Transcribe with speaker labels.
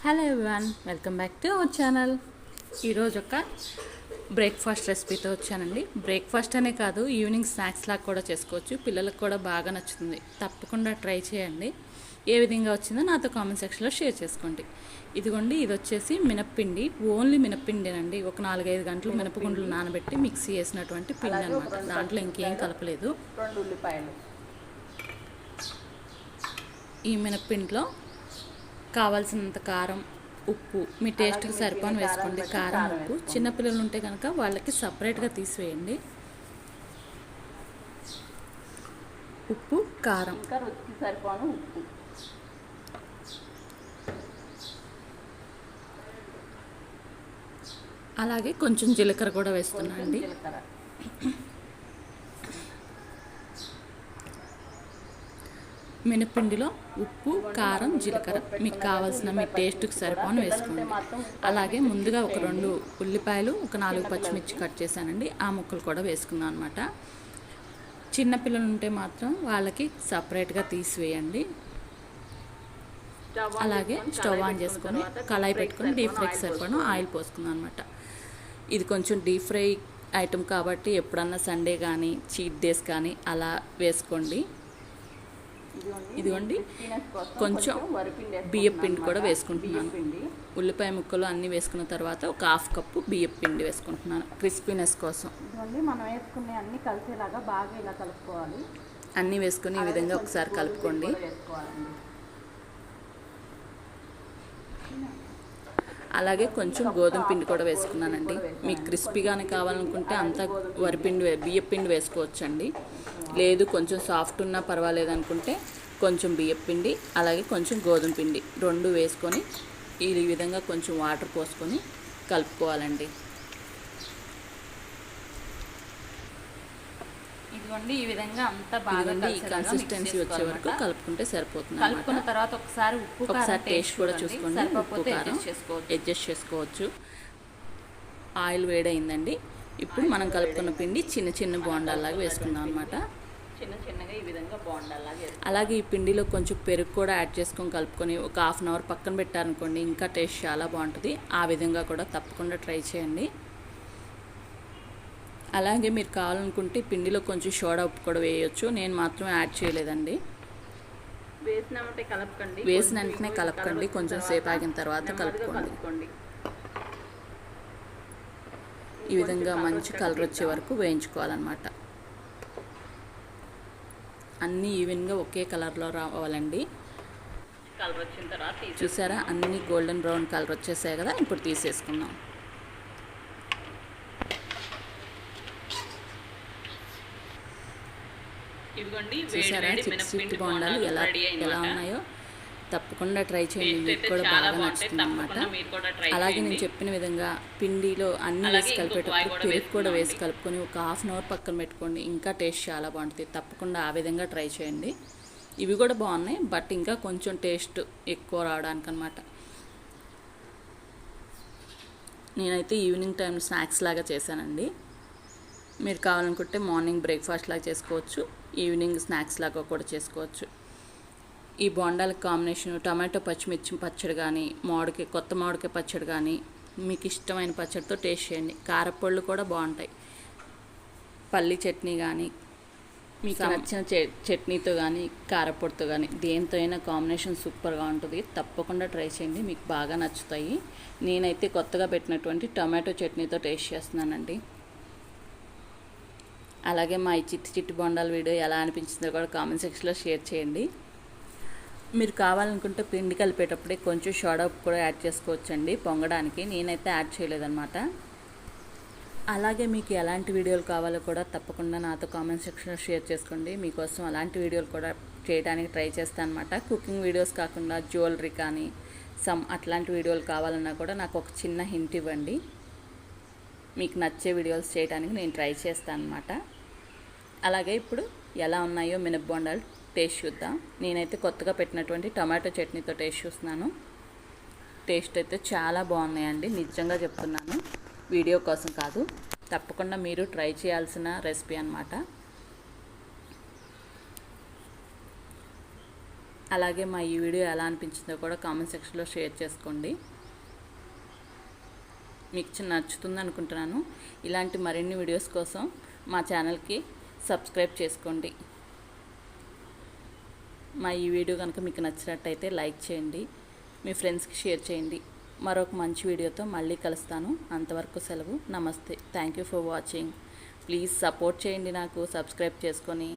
Speaker 1: Hello everyone, welcome back to our channel. ఈరోజు ఒక breakfast రెసిపీతో వచ్చానండి. బ్రేక్ఫాస్ట్ అనే కాదు, ఈవినింగ్ స్నాక్స్ లాగా కూడా చేసుకోవచ్చు. పిల్లలకు కూడా బాగా నచ్చుతుంది. తప్పకుండా ట్రై చేయండి. ఏ విధంగా వచ్చిందో నాతో కామెంట్ సెక్షన్లో షేర్ చేసుకోండి. ఇదిగోండి, ఇది వచ్చేసి మినప్పిండి. ఓన్లీ మినప్పిండేనండి. ఒక 4-5 గంటలు మినపగుండ్లు నానబెట్టి మిక్సీ వేసినటువంటి పిండి అనమాట. దాంట్లో ఇంకేం కలపలేదు.
Speaker 2: 2 ఉల్లిపాయలు.
Speaker 1: ఈ మినప్పిండిలో కావాల్సినంత కారం, ఉప్పు మీ టేస్ట్కి సరిపోని వేసుకోండి. కారం, ఉప్పు. చిన్నపిల్లలు ఉంటే కనుక వాళ్ళకి సపరేట్గా తీసివేయండి. ఉప్పు, కారం,
Speaker 2: ఇంకా రుచికి సరిపోను ఉప్పు.
Speaker 1: అలాగే కొంచెం జీలకర్ర కూడా వేస్తున్నా అండి. మినపిండిలో ఉప్పు, కారం, జీలకర్ర మీకు కావాల్సిన మీ టేస్ట్కి సరిపోని వేసుకోండి. అలాగే ముందుగా ఒక 2 ఉల్లిపాయలు, ఒక 4 పచ్చిమిర్చి కట్ చేశానండి. ఆ ముక్కలు కూడా వేసుకుందాం అనమాట. చిన్నపిల్లలు ఉంటే మాత్రం వాళ్ళకి సపరేట్గా తీసివేయండి. అలాగే స్టవ్ ఆన్ చేసుకొని కళాయి పెట్టుకొని డీప్ ఫ్రైకి సరిపడిన ఆయిల్ పోసుకుందాం అనమాట. ఇది కొంచెం డీప్ ఫ్రై ఐటమ్ కాబట్టి ఎప్పుడన్నా సండే కానీ చీట్ డేస్ కానీ అలా వేసుకోండి. ఇదిగోండి, కొంచెం బియ్యం పిండి కూడా వేసుకుంటున్నాను. ఉల్లిపాయ ముక్కలు అన్నీ వేసుకున్న తర్వాత ఒక 1/2 కప్పు బియ్యం పిండి వేసుకుంటున్నాను క్రిస్పీనెస్ కోసం.
Speaker 2: ఇదిగోండి, మనం వేసుకునే అన్ని కలిసేలాగా బాగా ఇలా కలుపుకోవాలి.
Speaker 1: అన్నీ వేసుకొని ఈ విధంగా ఒకసారి కలుపుకోండి. అలాగే కొంచెం గోధుమ పిండి కూడా వేసుకున్నానండి. మీకు క్రిస్పీగానే కావాలనుకుంటే అంతా బియ్యం పిండి వేసుకోవచ్చండి. లేదు కొంచెం సాఫ్ట్ ఉన్నా పర్వాలేదు అనుకుంటే కొంచెం బియ్యం పిండి, అలాగే కొంచెం గోధుమ పిండి 2 వేసుకొని ఈ విధంగా కొంచెం వాటర్ పోసుకొని కలుపుకోవాలండి. ఇదిగోండి, ఈ విధంగా అంతా బాగా ఈ కన్సిస్టెన్సీ వచ్చే వరకు కలుపుకుంటే సరిపోతుంది. కలుపుకున్న తర్వాత ఒకసారి టేస్ట్ కూడా చూసుకోండి. ఉప్పు కారం అడ్జస్ట్ చేసుకోవచ్చు. ఆయిల్ వేడైందండి. ఇప్పుడు మనం కలుపుకున్న పిండి చిన్న చిన్న బోండాల్లాగా వేసుకుందాం అనమాట.
Speaker 2: చిన్నగా ఈ విధంగా బోండాల్లాగా.
Speaker 1: అలాగే ఈ పిండిలో కొంచెం పెరుగు కూడా యాడ్ చేసుకొని కలుపుకొని ఒక 1/2 అవర్ పక్కన పెట్టారనుకోండి, ఇంకా టేస్ట్ చాలా బాగుంటుంది. ఆ విధంగా కూడా తప్పకుండా ట్రై చేయండి. అలాగే మీరు కావాలనుకుంటే పిండిలో కొంచెం సోడా ఉప్పు కూడా వేయొచ్చు. నేను మాత్రం యాడ్ చేయలేదండి. వేసిన వెంటనే కలపకండి, కొంచెం సేపు ఆగిన తర్వాత కలుపుకోండి. ఈ విధంగా మంచి కలర్ వచ్చే వరకు వేయించుకోవాలన్నమాట. అన్నీ ఈవెన్గా ఒకే కలర్లో రావాలండి.
Speaker 2: కలర్ వచ్చిన తర్వాత
Speaker 1: చూసారా, అన్నీ గోల్డెన్ బ్రౌన్ కలర్ వచ్చేసాయి కదా. ఇప్పుడు తీసేసుకుందాం. చూసారా, చిప్స్ బోండాలు ఎలా ఉన్నాయో తప్పకుండా ట్రై చేయండి. మీకు కూడా బాగా నచ్చుతుంది అనమాట. అలాగే నేను చెప్పిన విధంగా పిండిలో అన్ని వేసి కలిపేటప్పుడు పెరుగు కూడా వేసి కలుపుకొని ఒక 1/2 అవర్ పక్కన పెట్టుకోండి. ఇంకా టేస్ట్ చాలా బాగుంటుంది. తప్పకుండా ఆ విధంగా ట్రై చేయండి. ఇవి కూడా బాగున్నాయి, బట్ ఇంకా కొంచెం టేస్ట్ ఎక్కువ రావడానికి అనమాట. నేనైతే ఈవినింగ్ టైం స్నాక్స్ లాగా చేశానండి. మీరు కావాలనుకుంటే మార్నింగ్ బ్రేక్ఫాస్ట్ లాగా చేసుకోవచ్చు, ఈవినింగ్ స్నాక్స్ లాగా కూడా చేసుకోవచ్చు. ఈ బోండాల కాంబినేషన్ టమాటో పచ్చిమిర్చి పచ్చడి కానీ, కొత్త మామిడికాయ పచ్చడి కానీ, మీకు ఇష్టమైన పచ్చడితో టేస్ట్ చేయండి. కారపళ్ళు కూడా బాగుంటాయి. పల్లి చట్నీ కానీ, మీకు నచ్చిన చట్నీతో కానీ, కారపొడితో కానీ, దేంతో అయినా కాంబినేషన్ సూపర్గా ఉంటుంది. తప్పకుండా ట్రై చేయండి, మీకు బాగా నచ్చుతాయి. నేనైతే కొత్తగా పెట్టినటువంటి టమాటో చట్నీతో టేస్ట్ చేస్తున్నానండి. అలాగే మా ఈ చిట్టి బోండాల వీడియో ఎలా అనిపించిందో కూడా కామెంట్ సెక్షన్లో షేర్ చేయండి. మీరు కావాలనుకుంటే పిండి కలిపేటప్పుడే కొంచెం సోడా ఉప్పు కూడా యాడ్ చేసుకోవచ్చండి పొంగడానికి. నేనైతే యాడ్ చేయలేదన్నమాట. అలాగే మీకు ఎలాంటి వీడియోలు కావాలో కూడా తప్పకుండా నాతో కామెంట్ సెక్షన్లో షేర్ చేసుకోండి. మీకోసం అలాంటి వీడియోలు కూడా చేయడానికి ట్రై చేస్తాను అనమాట. కుకింగ్ వీడియోస్ కాకుండా జ్యువెలరీ కానీ అట్లాంటి వీడియోలు కావాలన్నా కూడా నాకు ఒక చిన్న హింట్ ఇవ్వండి. మీకు నచ్చే వీడియోస్ చేయడానికి నేను ట్రై చేస్తాను అనమాట. అలాగే ఇప్పుడు ఎలా ఉన్నాయో మినప బోండాలు టేస్ట్ చూద్దాం. నేనైతే కొత్తగా పెట్టినటువంటి టమాటో చట్నీతో టేస్ట్ చూస్తున్నాను. టేస్ట్ అయితే చాలా బాగున్నాయండి, నిజంగా చెప్తున్నాను, వీడియో కోసం కాదు. తప్పకుండా మీరు ట్రై చేయాల్సిన రెసిపీ అన్నమాట. అలాగే మా ఈ వీడియో ఎలా అనిపించిందో కూడా కామెంట్ సెక్షన్లో షేర్ చేసుకోండి. మీకు నచ్చుతుంది అనుకుంటున్నాను. ఇలాంటి మరిన్ని వీడియోస్ కోసం మా ఛానల్కి సబ్స్క్రైబ్ చేసుకోండి. మా ఈ వీడియో కనుక మీకు నచ్చినట్టయితే లైక్ చేయండి, మీ ఫ్రెండ్స్కి షేర్ చేయండి. మరొక మంచి వీడియోతో మళ్ళీ కలుస్తాను. అంతవరకు సెలవు. నమస్తే. Thank you for watching. Please support చేయండి, నాకు సబ్స్క్రైబ్ చేసుకొని.